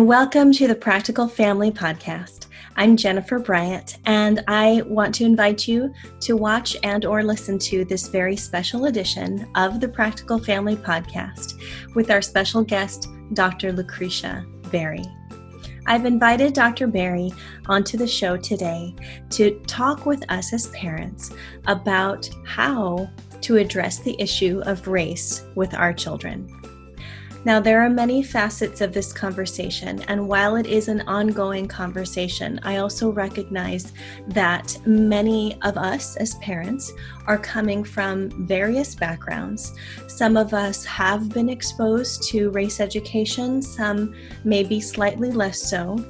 and welcome to the Practical Family Podcast. I'm Jennifer Bryant, and I want to invite you to watch and or listen to this very special edition of the Practical Family Podcast with our special guest, Dr. Lucretia Berry. I've invited Dr. Berry onto the show today to talk with us as parents about how to address the issue of race with our children. Now, there are many facets of this conversation, and while it is an ongoing conversation, I also recognize that many of us as parents are coming from various backgrounds. Some of us have been exposed to race education, some maybe slightly less so.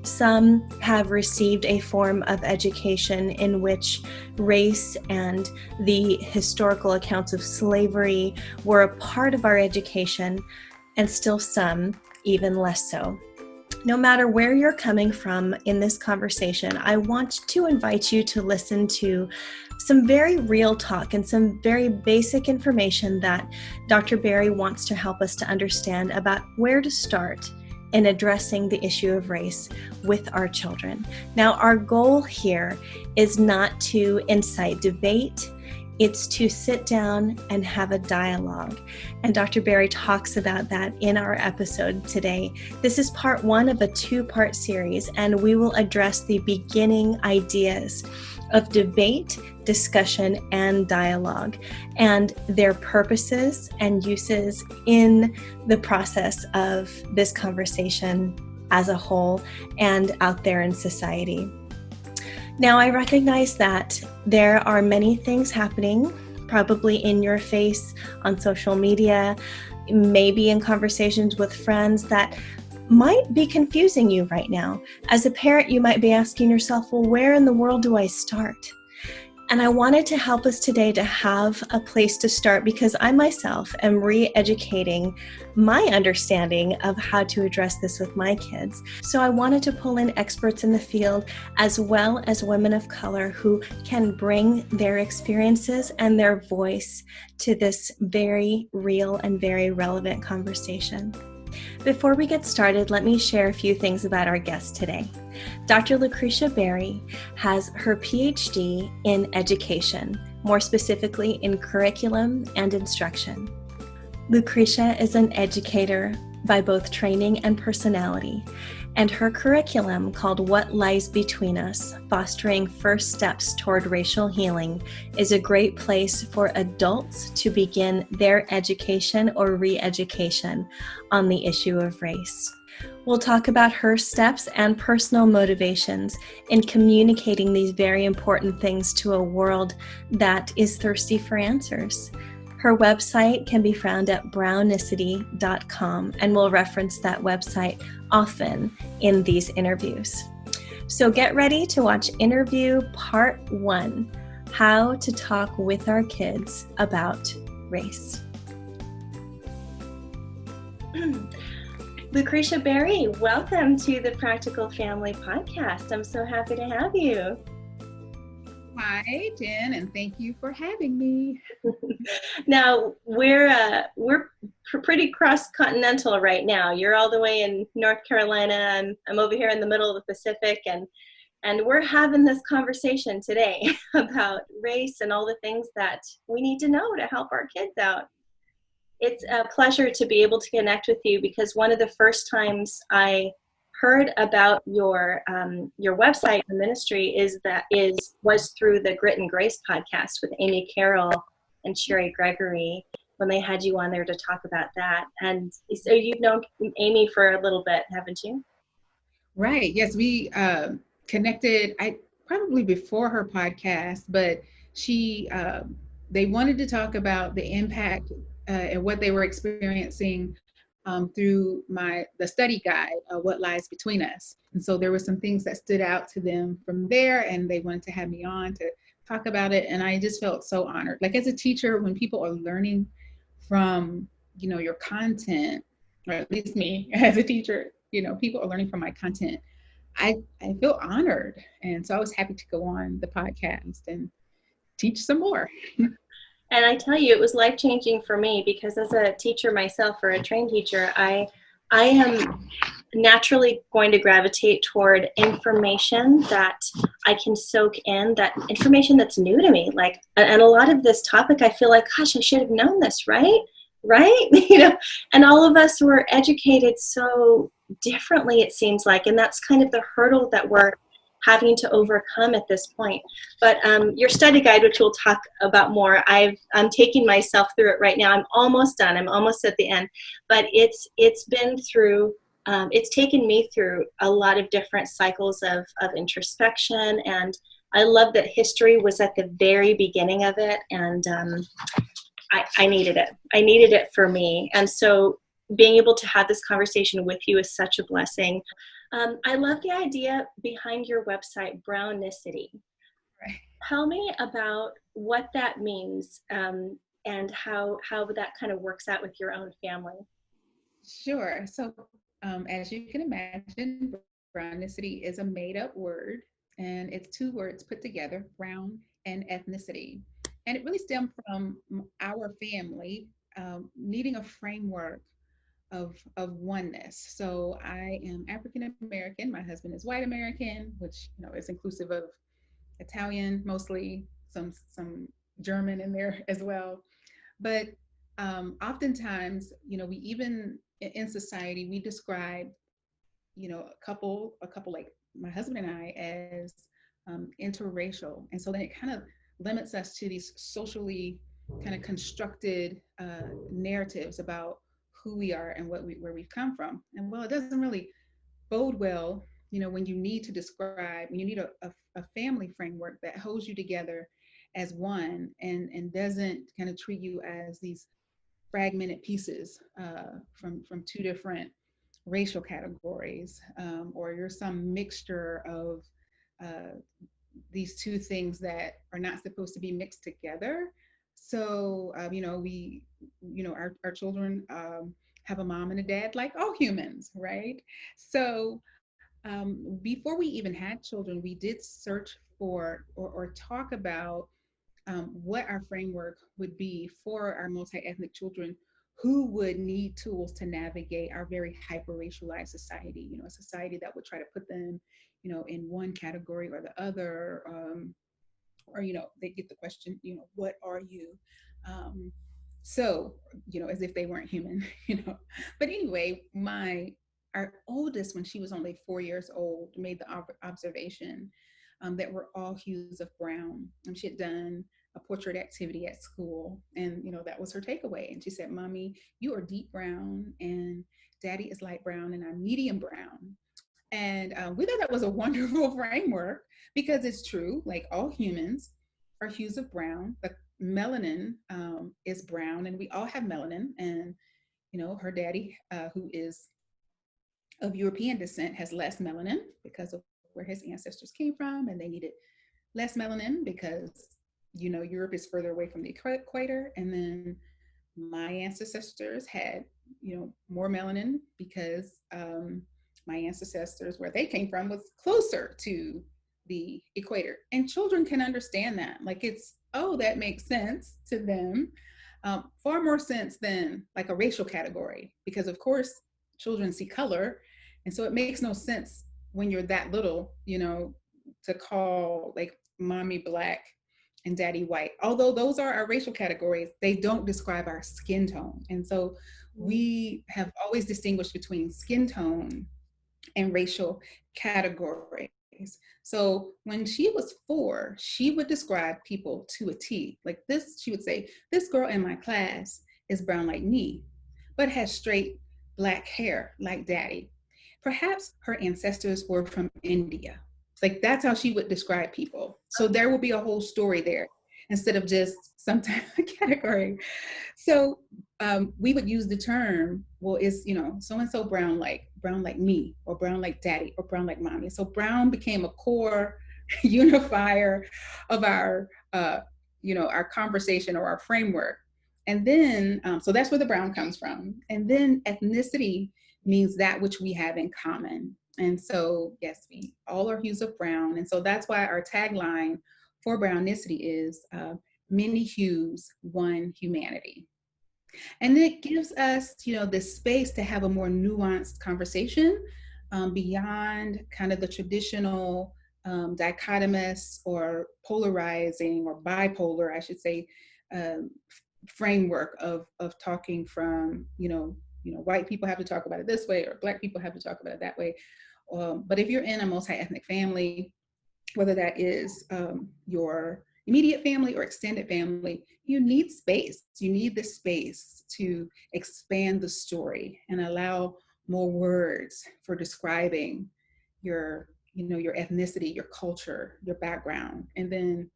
Some have received a form of education in which race and the historical accounts of slavery were a part of our education, and still some even less so. No matter where you're coming from in this conversation, I want to invite you to listen to some very real talk and some very basic information that Dr. Berry wants to help us to understand about where to start in addressing the issue of race with our children. Now, our goal here is not to incite debate. It's to sit down and have a dialogue. And Dr. Berry talks about that in our episode today. This is part one of a two-part series, and we will address the beginning ideas of debate, discussion, and dialogue, and their purposes and uses in the process of this conversation as a whole and out there in society. Now, I recognize that there are many things happening, probably in your face, on social media, maybe in conversations with friends that might be confusing you right now. As a parent, you might be asking yourself, well, where in the world do I start? And I wanted to help us today to have a place to start because I myself am re-educating my understanding of how to address this with my kids. So I wanted to pull in experts in the field as well as women of color who can bring their experiences and their voice to this very real and very relevant conversation. Before we get started, let me share a few things about our guest today. Dr. Lucretia Berry has her Ph.D. in education, more specifically in curriculum and instruction. Lucretia is an educator by both training and personality, and her curriculum, called What Lies Between Us, Fostering First Steps Toward Racial Healing, is a great place for adults to begin their education or re-education on the issue of race. We'll talk about her steps and personal motivations in communicating these very important things to a world that is thirsty for answers. Her website can be found at brownicity.com, and we'll reference that website often in these interviews. So get ready to watch interview part one, how to talk with our kids about race. Lucretia Berry, welcome to the Practical Family Podcast. I'm so happy to have you. Hi, Jen, and thank you for having me. Now, we're pretty cross-continental right now. You're all the way in North Carolina. I'm over here in the middle of the Pacific, and we're having this conversation today about race and all the things that we need to know to help our kids out. It's a pleasure to be able to connect with you because one of the first times I heard about your website and ministry was through the Grit and Grace podcast with Amy Carroll and Sherry Gregory when they had you on there to talk about that. And so you've known Amy for a little bit, haven't you? Right. Yes, we connected. Probably before her podcast, but they wanted to talk about the impact and what they were experiencing through the study guide, What Lies Between Us. And so there were some things that stood out to them from there, and they wanted to have me on to talk about it. And I just felt so honored. Like as a teacher, when people are learning from, your content, or at least me as a teacher, people are learning from my content, I feel honored. And so I was happy to go on the podcast and teach some more. And I tell you, it was life-changing for me because as a teacher myself, or a trained teacher, I am naturally going to gravitate toward information that I can soak in, that information that's new to me. Like, and a lot of this topic, I feel like, gosh, I should have known this, right? Right? And all of us were educated so differently, it seems like, and that's kind of the hurdle that we're having to overcome at this point. But your study guide, which we'll talk about more, I'm taking myself through it right now. I'm almost done. I'm almost at the end. But it's been through, it's taken me through a lot of different cycles of introspection. And I love that history was at the very beginning of it. And I needed it. I needed it for me. And so being able to have this conversation with you is such a blessing. I love the idea behind your website, Brownicity. Right. Tell me about what that means, and how that kind of works out with your own family. Sure. So as you can imagine, Brownicity is a made-up word, and it's two words put together, brown and ethnicity. And it really stemmed from our family needing a framework of oneness. So I am African American. My husband is white American, which is inclusive of Italian, mostly some German in there as well. But oftentimes, we even in society we describe a couple like my husband and I as interracial, and so then it kind of limits us to these socially kind of constructed narratives about who we are and where we've come from. And well, it doesn't really bode well, when you need to describe, when you need a family framework that holds you together as one, and doesn't kind of treat you as these fragmented pieces from two different racial categories, or you're some mixture of these two things that are not supposed to be mixed together. So, our children have a mom and a dad like all humans, right? So, before we even had children, we did search for or talk about what our framework would be for our multi-ethnic children who would need tools to navigate our very hyper-racialized society, a society that would try to put them, in one category or the other, or, they get the question, what are you? So, as if they weren't human, But anyway, our oldest, when she was only 4 years old, made the observation that we're all hues of brown. And she had done a portrait activity at school, and that was her takeaway. And she said, "Mommy, you are deep brown, and Daddy is light brown, and I'm medium brown." And we thought that was a wonderful framework because it's true. Like, all humans are hues of brown. The melanin is brown, and we all have melanin. And her daddy, who is of European descent, has less melanin because of where his ancestors came from, and they needed less melanin because Europe is further away from the equator. And then my ancestors had more melanin because my ancestors, where they came from, was closer to the equator. And children can understand that. Like, that makes sense to them. Far more sense than like a racial category, because of course children see color. And so it makes no sense when you're that little, to call like mommy black and daddy white. Although those are our racial categories, they don't describe our skin tone. And so we have always distinguished between skin tone and racial categories. So when she was 4, she would describe people to a T. Like this, she would say, "This girl in my class is brown like me, but has straight black hair like daddy. Perhaps her ancestors were from India." Like, that's how she would describe people. So there will be a whole story there instead of just some type of category. So we would use the term, well, is so-and-so brown like me, or brown like daddy, or brown like mommy. So brown became a core unifier of our our conversation or our framework. And then so that's where the brown comes from. And then ethnicity means that which we have in common. And so, yes, we all are hues of brown. And so that's why our tagline for Brownicity is many hues, one humanity. And it gives us, this space to have a more nuanced conversation beyond kind of the traditional dichotomous or polarizing or bipolar, I should say, um, framework of talking from, white people have to talk about it this way or Black people have to talk about it that way. But if you're in a multi-ethnic family, whether that is your immediate family or extended family, you need space. You need the space to expand the story and allow more words for describing your ethnicity, your culture, your background, and then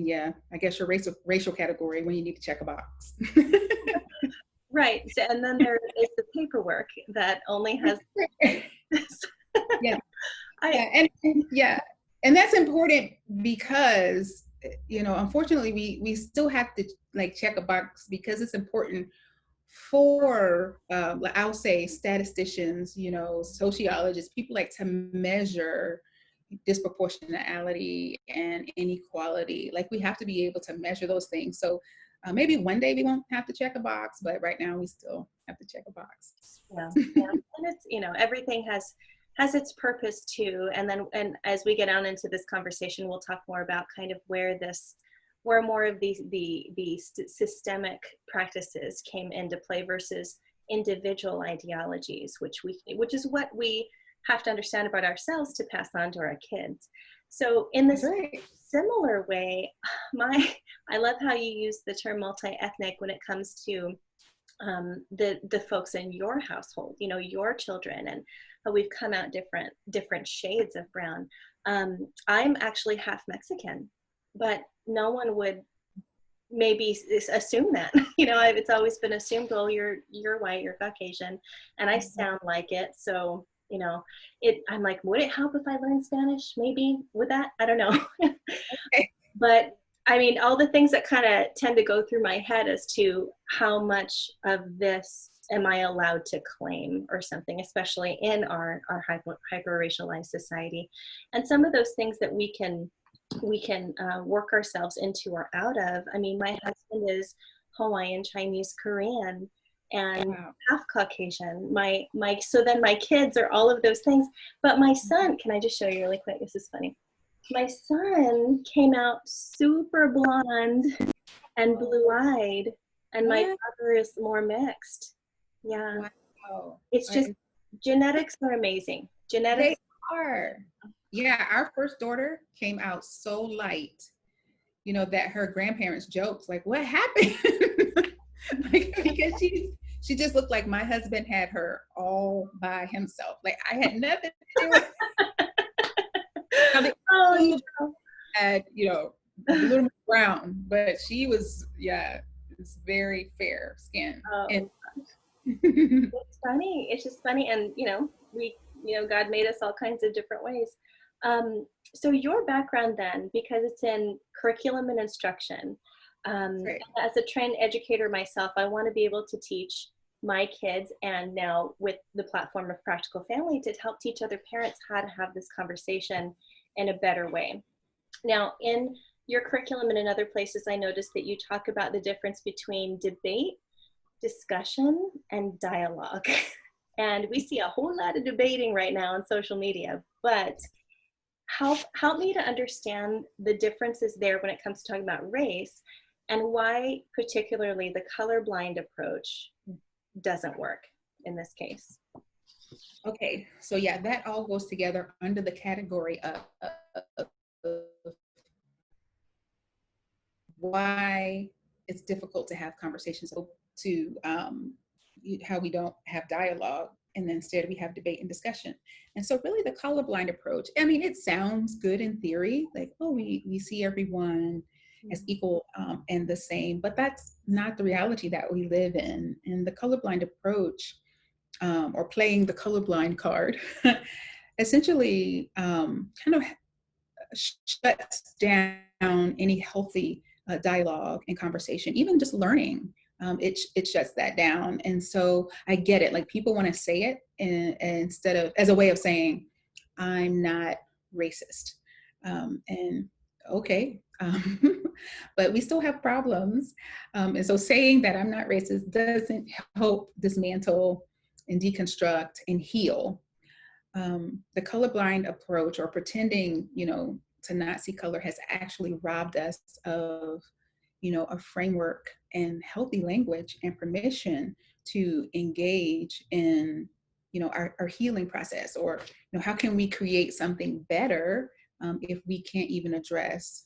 yeah, I guess your racial category when you need to check a box. Right. So, and then there is the paperwork that only has. Yeah. I, Yeah, and that's important because unfortunately we still have to like check a box because it's important for I'll say statisticians, sociologists, people like to measure disproportionality and inequality. Like we have to be able to measure those things. So maybe one day we won't have to check a box, but right now we still have to check a box. yeah, yeah. And it's, everything has its purpose too. And as we get on into this conversation, we'll talk more about kind of where more of the systemic practices came into play versus individual ideologies, which is what we have to understand about ourselves to pass on to our kids. So in this similar way, I love how you use the term multi-ethnic when it comes to the folks in your household, your children, and how we've come out different shades of brown. I'm actually half Mexican, but no one would maybe assume that. It's always been assumed, well, you're white, you're Caucasian, and I sound like it, so I'm like, would it help if I learned Spanish? Maybe. Would that? I don't know. Okay. But I mean, all the things that kind of tend to go through my head as to how much of this am I allowed to claim or something, especially in our hyper-racialized society. And some of those things that we can work ourselves into or out of. I mean, my husband is Hawaiian, Chinese, Korean, and half Caucasian. So then my kids are all of those things. But my son, can I just show you really quick? This is funny. My son came out super blonde and blue-eyed, and my brother is more mixed. Yeah. Wow. It's just, genetics are amazing. Genetics are. Yeah, our first daughter came out so light, that her grandparents joked, like, what happened? Because she just looked like my husband had her all by himself. Like I had nothing to do with it. Had, a little more brown, but she was, it's very fair skin. And it's funny. It's just funny. And, God made us all kinds of different ways. So your background then, because it's in curriculum and instruction, as a trained educator myself, I want to be able to teach my kids, and now with the platform of Practical Family, to help teach other parents how to have this conversation in a better way. Now, in your curriculum and in other places, I noticed that you talk about the difference between debate, discussion, and dialogue. And we see a whole lot of debating right now on social media, but help me to understand the differences there when it comes to talking about race, and why particularly the colorblind approach doesn't work in this case. Okay, so yeah, that all goes together under the category of why it's difficult to have conversations, to how we don't have dialogue, and then instead we have debate and discussion. And so really the colorblind approach, I mean, it sounds good in theory, like, oh, we see everyone as equal and the same, but that's not the reality that we live in. And the colorblind approach, or playing the colorblind card, essentially kind of shuts down any healthy dialogue and conversation, even just learning. It shuts that down. And so I get it. Like people want to say it instead of as a way of saying, I'm not racist. And okay, but we still have problems. And so saying that I'm not racist doesn't help dismantle and deconstruct and heal the colorblind approach, or pretending, to not see color, has actually robbed us of, a framework and healthy language and permission to engage in, our healing process, or, how can we create something better if we can't even address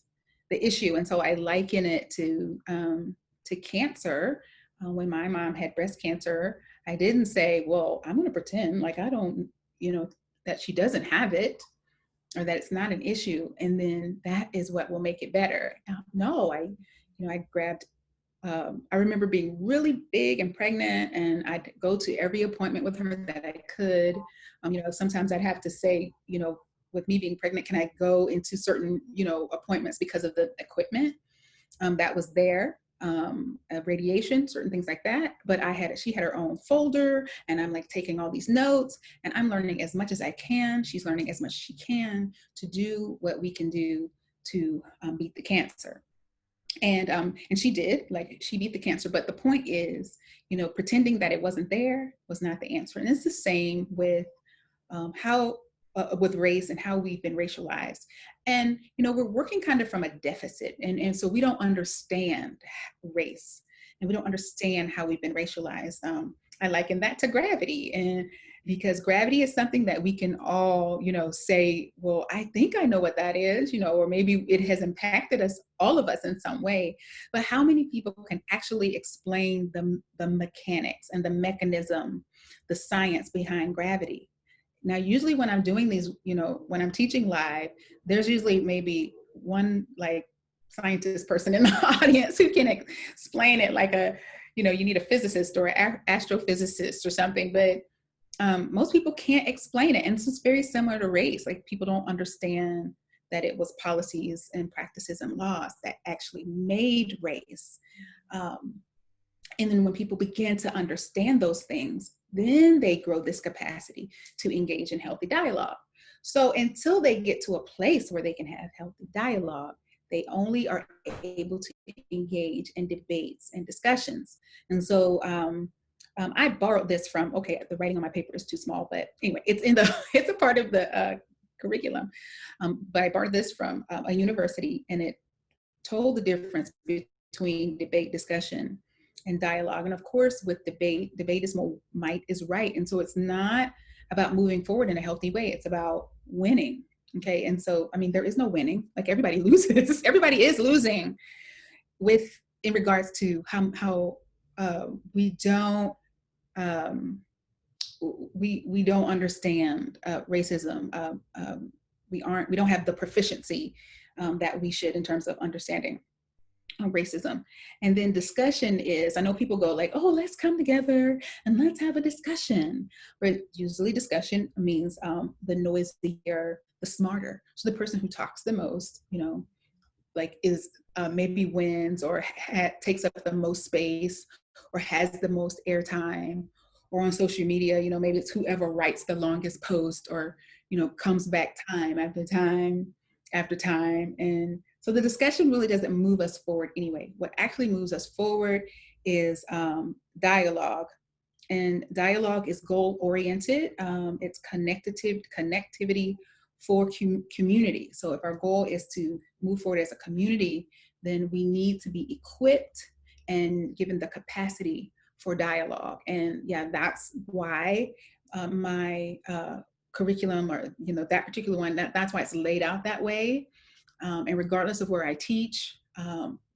the issue. And so I liken it to cancer. When my mom had breast cancer, I didn't say, well, I'm going to pretend like I don't, that she doesn't have it, or that it's not an issue, and then that is what will make it better. No, I grabbed. I remember being really big and pregnant, and I'd go to every appointment with her that I could. Sometimes I'd have to say, with me being pregnant, can I go into certain, appointments because of the equipment that was there, radiation, certain things like that. But she had her own folder, and I'm like taking all these notes, and I'm learning as much as I can. She's learning as much as she can to do what we can do to beat the cancer. And she did, like, she beat the cancer. But the point is, pretending that it wasn't there was not the answer. And it's the same with how with race and how we've been racialized. And, we're working kind of from a deficit. And so we don't understand race, and we don't understand how we've been racialized. I liken that to gravity. And because gravity is something that we can all, say, well, I think I know what that is, or maybe it has impacted us, all of us, in some way. But how many people can actually explain the mechanics and the mechanism, the science behind gravity? Now, usually when I'm doing these, when I'm teaching live, there's usually maybe one like scientist person in the audience who can explain it, like you need a physicist or an astrophysicist or something. But most people can't explain it. And it's very similar to race. Like, people don't understand that it was policies and practices and laws that actually made race. And then when people begin to understand those things, then they grow this capacity to engage in healthy dialogue. So until they get to a place where they can have healthy dialogue, they only are able to engage in debates and discussions. And so I borrowed this from, the writing on my paper is too small, but anyway, it's a part of the curriculum. But I borrowed this from a university, and it told the difference between debate, discussion, and dialogue. And of course, with debate is might is right. And so it's not about moving forward in a healthy way. It's about winning. Okay. And so, there is no winning. Like, everybody loses. Everybody is losing in regards to how we don't we don't understand racism. We don't have the proficiency that we should in terms of understanding racism. And then discussion is, I know people go like, oh, let's come together and let's have a discussion. But usually discussion means the noisier, the smarter. So the person who talks the most, like is maybe wins, or takes up the most space, or has the most airtime. Or on social media, maybe it's whoever writes the longest post, or, comes back time after time after time. And so the discussion really doesn't move us forward anyway. What actually moves us forward is dialogue. And dialogue is goal-oriented. It's connectivity for community. So if our goal is to move forward as a community, then we need to be equipped and given the capacity for dialogue. And yeah, that's why my curriculum, or that particular one, that's why it's laid out that way. And regardless of where I teach,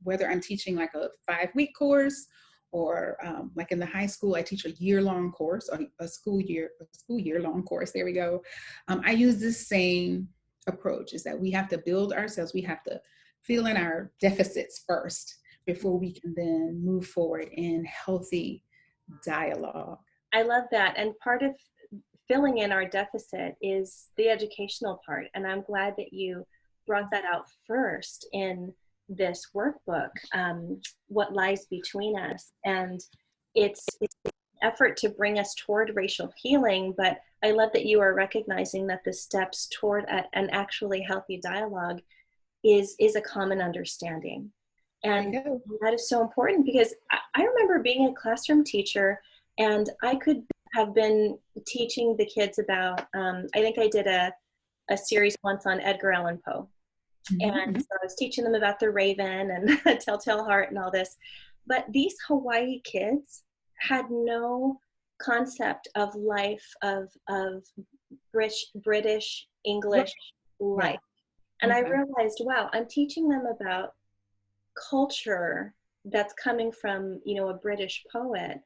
whether I'm teaching like a 5-week course, or like in the high school, I teach a year-long course, or a school year-long course. There we go. I use this same approach: is that we have to build ourselves. We have to fill in our deficits first before we can then move forward in healthy dialogue. I love that. And part of filling in our deficit is the educational part. And I'm glad that you brought that out first in this workbook, What Lies Between Us. And it's an effort to bring us toward racial healing, but I love that you are recognizing that the steps toward an actually healthy dialogue is a common understanding. And that is so important, because I remember being a classroom teacher, and I could have been teaching the kids about, I think I did a series once on Edgar Allan Poe. And so I was teaching them about the Raven and Telltale Heart and all this. But these Hawaii kids had no concept of life, of British English life. And I realized, wow, I'm teaching them about culture that's coming from, a British poet.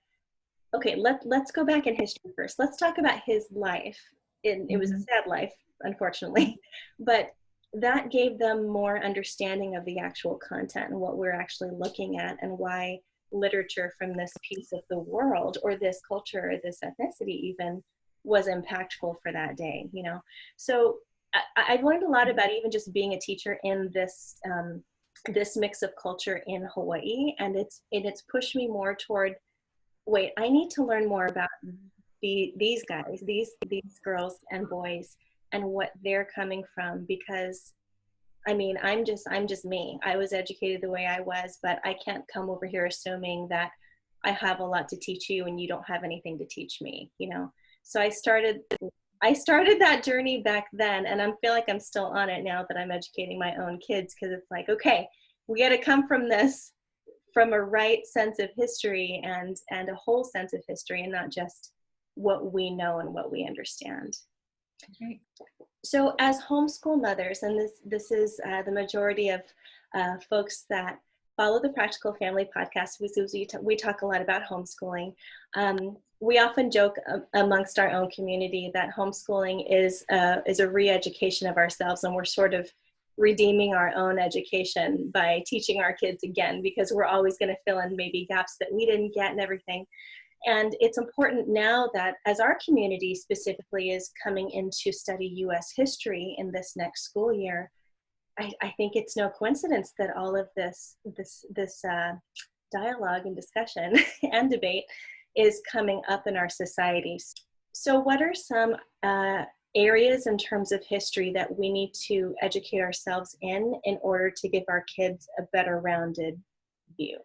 Okay, let's go back in history first. Let's talk about his life. It was a sad life, unfortunately, but that gave them more understanding of the actual content and what we're actually looking at, and why literature from this piece of the world, or this culture, or this ethnicity even, was impactful for that day, So I've learned a lot about even just being a teacher in this this mix of culture in Hawaii, and it's pushed me more toward, wait, I need to learn more about these guys, these girls and boys, and what they're coming from, because I'm just me. I was educated the way I was, but I can't come over here assuming that I have a lot to teach you and you don't have anything to teach me, So I started that journey back then, and I feel like I'm still on it now that I'm educating my own kids, because it's like, okay, we got to come from a right sense of history and a whole sense of history, and not just what we know and what we understand. Okay. So as homeschool mothers, and this is the majority of folks that follow the Practical Family podcast, we talk a lot about homeschooling. We often joke amongst our own community that homeschooling is a re-education of ourselves, and we're sort of redeeming our own education by teaching our kids again, because we're always going to fill in maybe gaps that we didn't get and everything. And it's important now that, as our community specifically is coming in to study U.S. history in this next school year, I think it's no coincidence that all of this dialogue and discussion and debate is coming up in our societies. So what are some areas in terms of history that we need to educate ourselves in order to give our kids a better rounded view?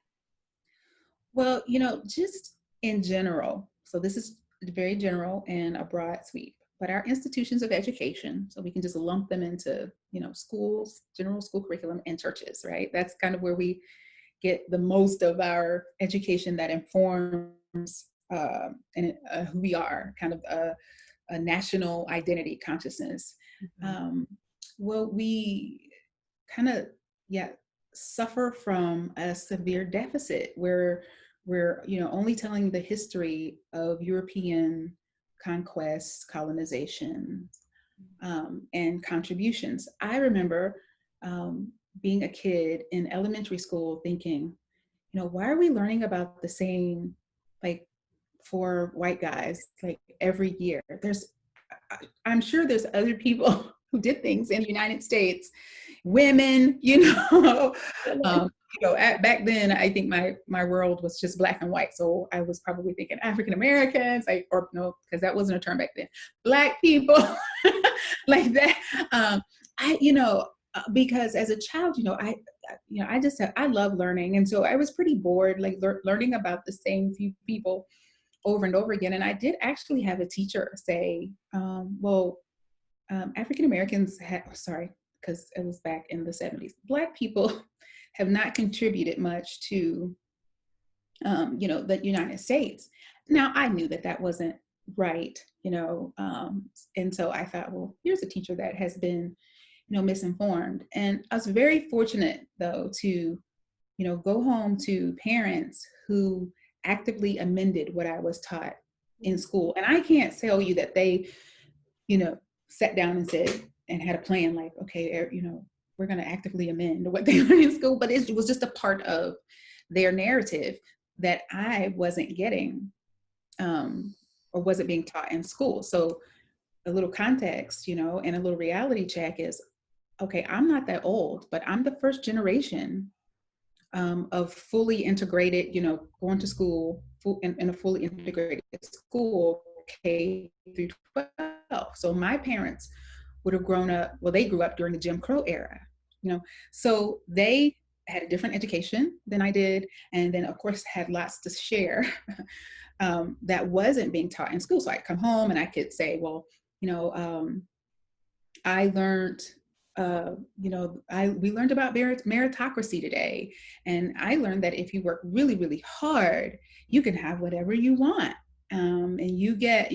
Well, just in general, so this is very general and a broad sweep, but our institutions of education, so we can just lump them into, schools, general school curriculum, and churches, right? That's kind of where we get the most of our education that informs who we are, kind of a national identity consciousness. Well, we kind of, suffer from a severe deficit where we're, only telling the history of European conquest, colonization, and contributions. I remember being a kid in elementary school thinking, why are we learning about the same, like, 4 white guys, like, every year? I'm sure there's other people who did things in the United States, women, back then, I think my world was just black and white. So I was probably thinking African Americans, because that wasn't a term back then. Black people, like that. Because as a child, I love learning, and so I was pretty bored, like learning about the same few people over and over again. And I did actually have a teacher say, African Americans because it was back in the 70s, Black people have not contributed much to, the United States. Now, I knew that wasn't right, and so I thought, well, here's a teacher that has been, misinformed. And I was very fortunate, though, to, go home to parents who actively amended what I was taught in school. And I can't tell you that they, sat down and said, and had a plan, like, okay, we're going to actively amend what they learned in school, but it was just a part of their narrative that I wasn't getting, or wasn't being taught in school. So a little context, and a little reality check is, okay, I'm not that old, but I'm the first generation of fully integrated, going to school in a fully integrated school, K through 12. So my parents would have grown up, they grew up during the Jim Crow era, so they had a different education than I did. And then, of course, had lots to share that wasn't being taught in school. So I'd come home and I could say, well, I learned, we learned about meritocracy today. And I learned that if you work really, really hard, you can have whatever you want. And you get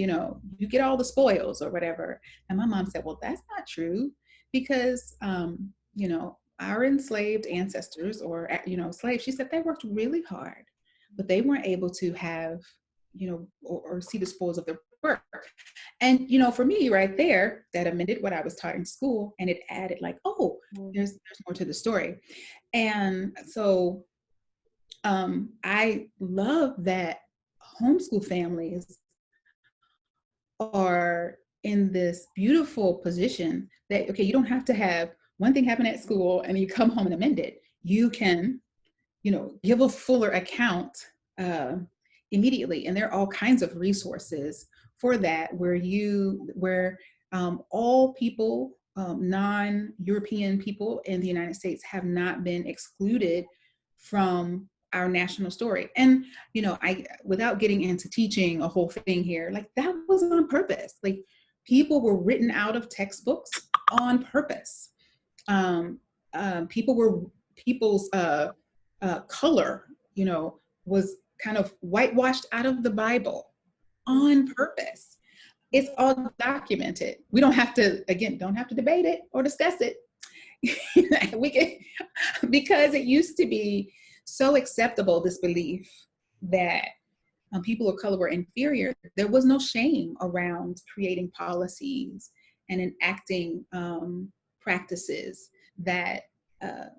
all the spoils or whatever. And my mom said, well, that's not true because, our enslaved ancestors or, slaves, she said they worked really hard, but they weren't able to have, or see the spoils of their work. And, for me right there, that amended what I was taught in school, and it added like, oh, there's more to the story. And so I love that homeschool families are in this beautiful position that, okay, you don't have to have one thing happen at school and you come home and amend it. You can, give a fuller account immediately. And there are all kinds of resources for that where all people, non-European people in the United States have not been excluded from our national story. And, without getting into teaching a whole thing here, like that was on purpose. Like people were written out of textbooks on purpose. People's color, was kind of whitewashed out of the Bible on purpose. It's all documented. We don't have to debate it or discuss it. We can, because it used to be so acceptable, this belief that people of color were inferior. There was no shame around creating policies and enacting practices that, that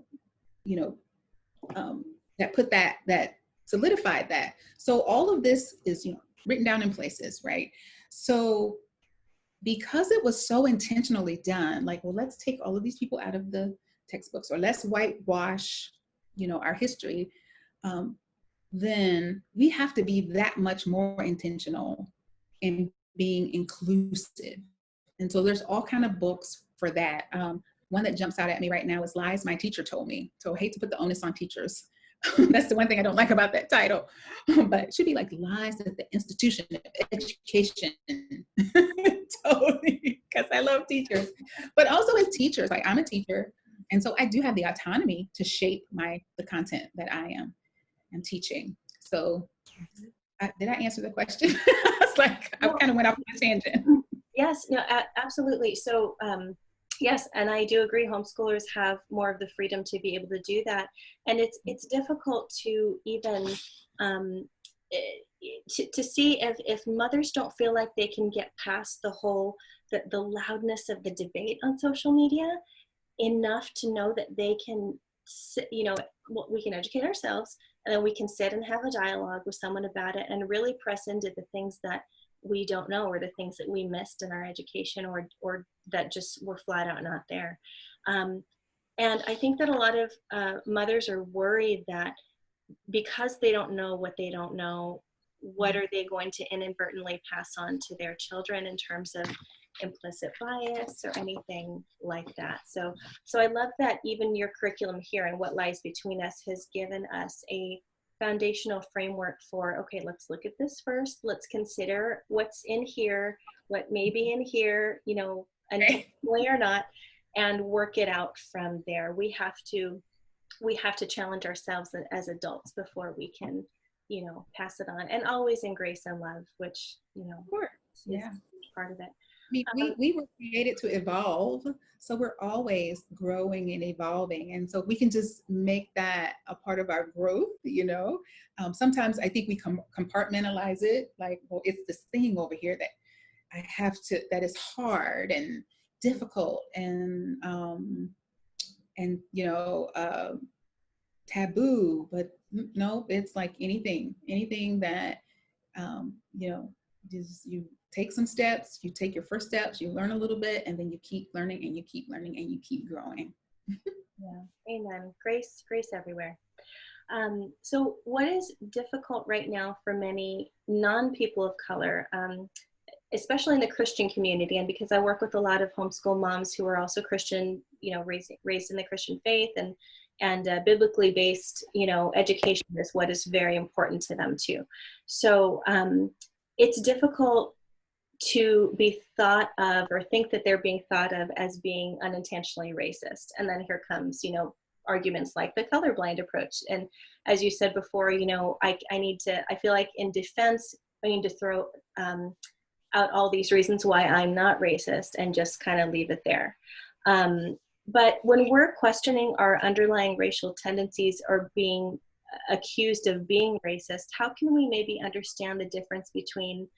put that solidified that. So all of this is, written down in places, right? So because it was so intentionally done, like, well, let's take all of these people out of the textbooks, or let's whitewash, our history, then we have to be that much more intentional in being inclusive. And so there's all kind of books for that. One that jumps out at me right now is Lies My Teacher Told Me. So I hate to put the onus on teachers. That's the one thing I don't like about that title, but it should be like Lies That the Institution of Education told me, because I love teachers. But also as teachers, like I'm a teacher, and so I do have the autonomy to shape the content that I am teaching. So did I answer the question? It's like I kind of went off on a tangent. Yes, no, absolutely. So yes, and I do agree. Homeschoolers have more of the freedom to be able to do that, and it's difficult to even to see if mothers don't feel like they can get past the loudness of the debate on social media enough to know that they can, we can educate ourselves, and then we can sit and have a dialogue with someone about it and really press into the things that we don't know, or the things that we missed in our education, or that just were flat out not there. And I think that a lot of mothers are worried that because they don't know what they don't know, what are they going to inadvertently pass on to their children in terms of implicit bias or anything like that. So I love that even your curriculum here and What Lies Between Us has given us a foundational framework for, okay, let's look at this first. Let's consider what's in here, what may be in here, intentionally or not, and work it out from there. We have to challenge ourselves as adults before we can, pass it on, and always in grace and love, which, of course, is part of it. I mean, we were created to evolve, so we're always growing and evolving, and so we can just make that a part of our growth. Sometimes I think we compartmentalize it, like, well, it's this thing over here that I have to, that is hard and difficult and taboo, but no, it's like anything that just you take some steps, you take your first steps, you learn a little bit, and then you keep learning and you keep learning and you keep growing. Yeah, amen. Grace everywhere. So what is difficult right now for many non-people of color, especially in the Christian community, and because I work with a lot of homeschool moms who are also Christian, raised in the Christian faith, biblically based, education is what is very important to them too. So it's difficult to be thought of or think that they're being thought of as being unintentionally racist. And then here comes, arguments like the colorblind approach. And as you said before, I feel like in defense, I need to throw out all these reasons why I'm not racist and just kind of leave it there. But when we're questioning our underlying racial tendencies or being accused of being racist, how can we maybe understand the difference between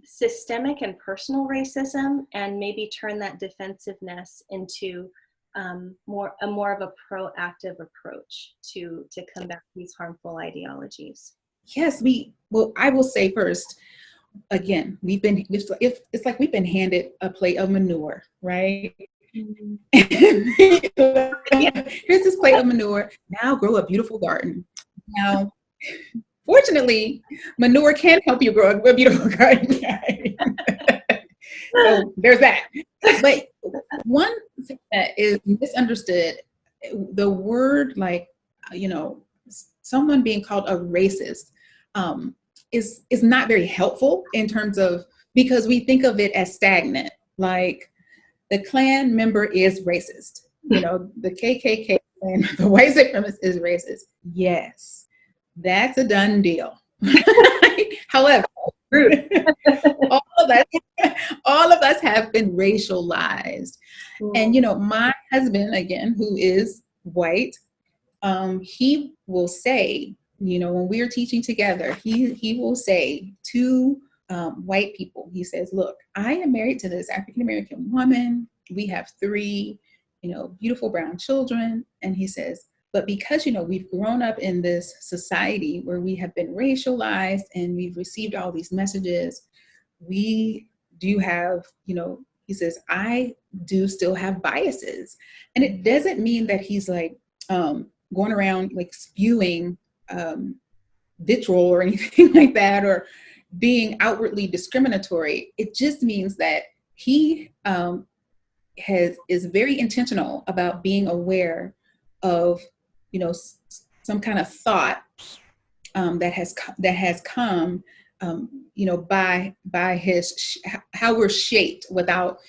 systemic and personal racism, and maybe turn that defensiveness into more of a proactive approach to combat these harmful ideologies? Yes, I will say first, again, it's like we've been handed a plate of manure, right? Mm-hmm. Here's this plate of manure. Now grow a beautiful garden. Now, fortunately, manure can help you grow a beautiful garden. So there's that. But one thing that is misunderstood, the word, like, someone being called a racist is not very helpful in terms of, because we think of it as stagnant, like the Klan member is racist, the KKK and the white supremacist is racist. Yes, that's a done deal. However, all of us have been racialized. And, my husband, again, who is white, he will say, when we're teaching together, he will say to white people, he says, look, I am married to this African-American woman. We have 3, beautiful brown children. And he says, but because, we've grown up in this society where we have been racialized and we've received all these messages, we do have, he says, I do still have biases. And it doesn't mean that he's like going around like spewing vitriol or anything like that, or being outwardly discriminatory. It just means that he is very intentional about being aware of, some kind of thought that has come, by his how we're shaped without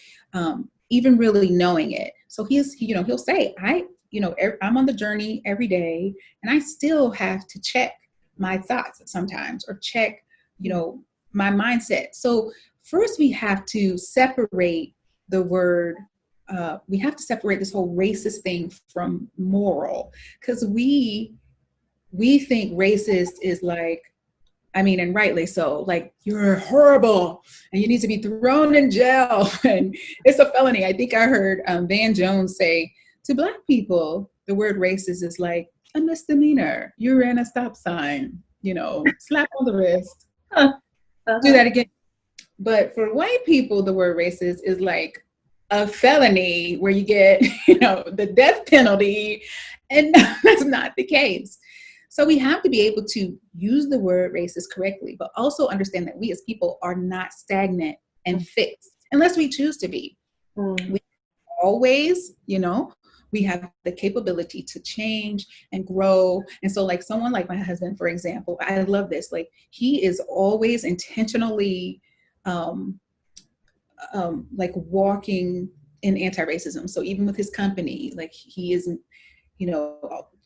even really knowing it. So he'll say, I'm on the journey every day, and I still have to check my thoughts sometimes, or check, my mindset. So first we have to separate the word. We have to separate this whole racist thing from moral, because we think racist is like, and rightly so, like, you're horrible and you need to be thrown in jail and it's a felony. I think I heard Van Jones say to Black people, the word racist is like a misdemeanor. You ran a stop sign, slap on the wrist, do that again. But for white people, the word racist is like a felony where you get, the death penalty, and that's not the case. So we have to be able to use the word racist correctly, but also understand that we as people are not stagnant and fixed unless we choose to be. We always, we have the capability to change and grow. And so like someone like my husband, for example, I love this. Like, he is always intentionally like walking in anti-racism. So even with his company, like, he isn't,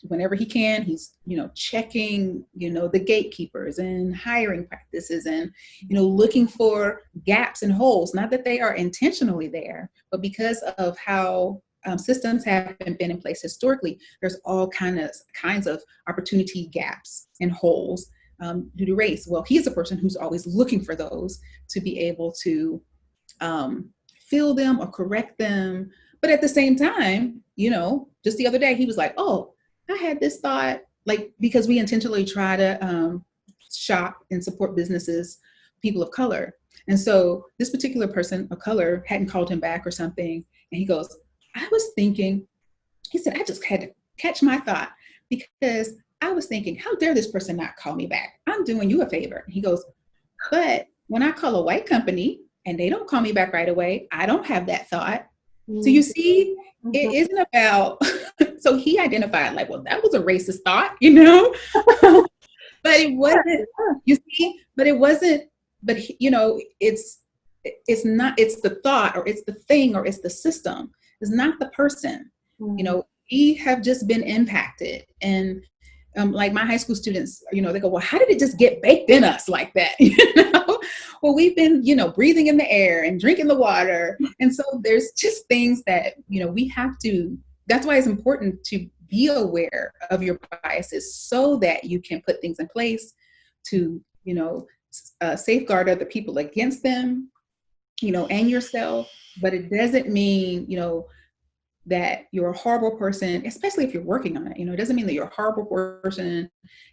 whenever he can, he's, checking, the gatekeepers and hiring practices and, looking for gaps and holes, not that they are intentionally there, but because of how systems have been in place historically, there's all kinds of opportunity gaps and holes due to race. Well, he's a person who's always looking for those to be able to fill them or correct them. But at the same time, just the other day, he was like, oh, I had this thought, like, because we intentionally try to shop and support businesses, people of color. And so this particular person of color hadn't called him back or something. And he goes, I was thinking, he said, I just had to catch my thought, because I was thinking, how dare this person not call me back? I'm doing you a favor. He goes, but when I call a white company and they don't call me back right away, I don't have that thought. So you see, it isn't about So he identified like, well, that was a racist thought, you know, but it wasn't, you see, but it wasn't, but you know, it's not, it's the thought or it's the thing or it's the system. It's not the person. You know, we have just been impacted. And like my high school students, you know, they go, well, how did it just get baked in us like that? You know, well, we've been, you know, breathing in the air and drinking the water. And so there's just things that, you know, we have to, that's why it's important to be aware of your biases so that you can put things in place to, you know, safeguard other people against them, you know, and yourself. But it doesn't mean, you know, that you're a horrible person, especially if you're working on it. You know, it doesn't mean that you're a horrible person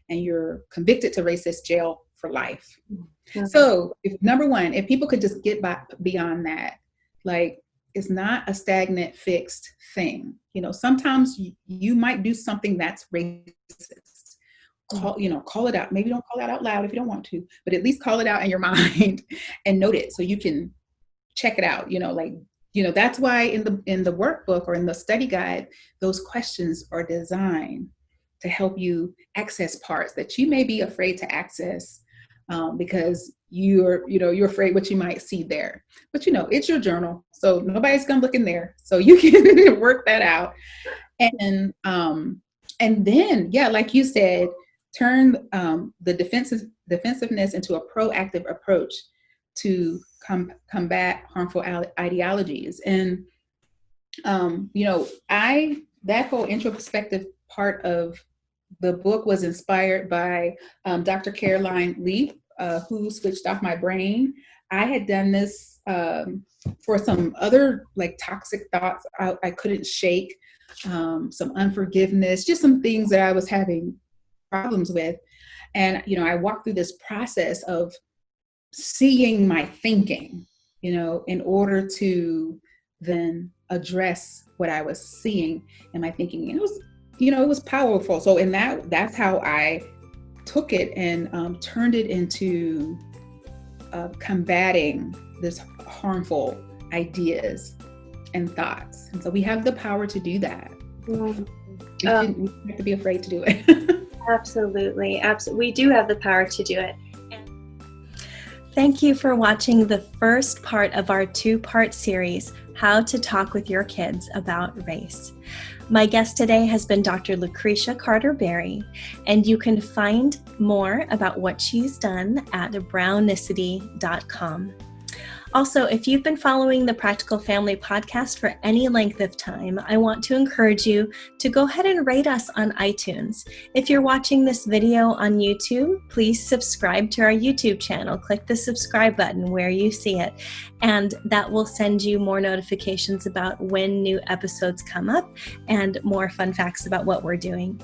and you're convicted to racist jail for life. Mm-hmm. So number one, if people could just get beyond that, like it's not a stagnant, fixed thing. You know, sometimes you might do something that's racist. Call it out. Maybe don't call it out loud if you don't want to, but at least call it out in your mind and note it so you can check it out. You know, like, you know, that's why in the workbook or in the study guide, those questions are designed to help you access parts that you may be afraid to access because you're afraid what you might see there. But, you know, it's your journal, so nobody's going to look in there. So you can work that out. And then, yeah, like you said, turn the defensiveness into a proactive approach to combat harmful ideologies. And, you know, that whole introspective part of the book was inspired by Dr. Caroline Leaf, who switched off my brain. I had done this for some other like toxic thoughts I couldn't shake, some unforgiveness, just some things that I was having problems with. And, you know, I walked through this process of seeing my thinking, you know, in order to then address what I was seeing in my thinking. And it was, you know, it was powerful. So in that's how I took it and turned it into combating this harmful ideas and thoughts. And so we have the power to do that. We don't have to be afraid to do it. Absolutely. We do have the power to do it. Thank you for watching the first part of our 2-part series, How to Talk with Your Kids About Race. My guest today has been Dr. Lucretia Carter Berry, and you can find more about what she's done at brownicity.com. Also, if you've been following the Practical Family Podcast for any length of time, I want to encourage you to go ahead and rate us on iTunes. If you're watching this video on YouTube, please subscribe to our YouTube channel. Click the subscribe button where you see it, and that will send you more notifications about when new episodes come up and more fun facts about what we're doing.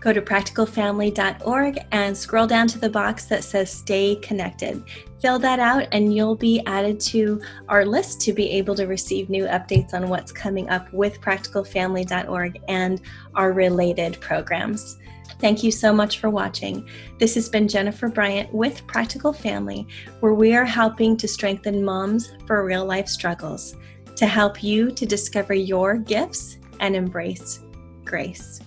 Go to practicalfamily.org and scroll down to the box that says Stay Connected. Fill that out and you'll be added to our list to be able to receive new updates on what's coming up with practicalfamily.org and our related programs. Thank you so much for watching. This has been Jennifer Bryant with Practical Family, where we are helping to strengthen moms for real life struggles, to help you to discover your gifts and embrace grace.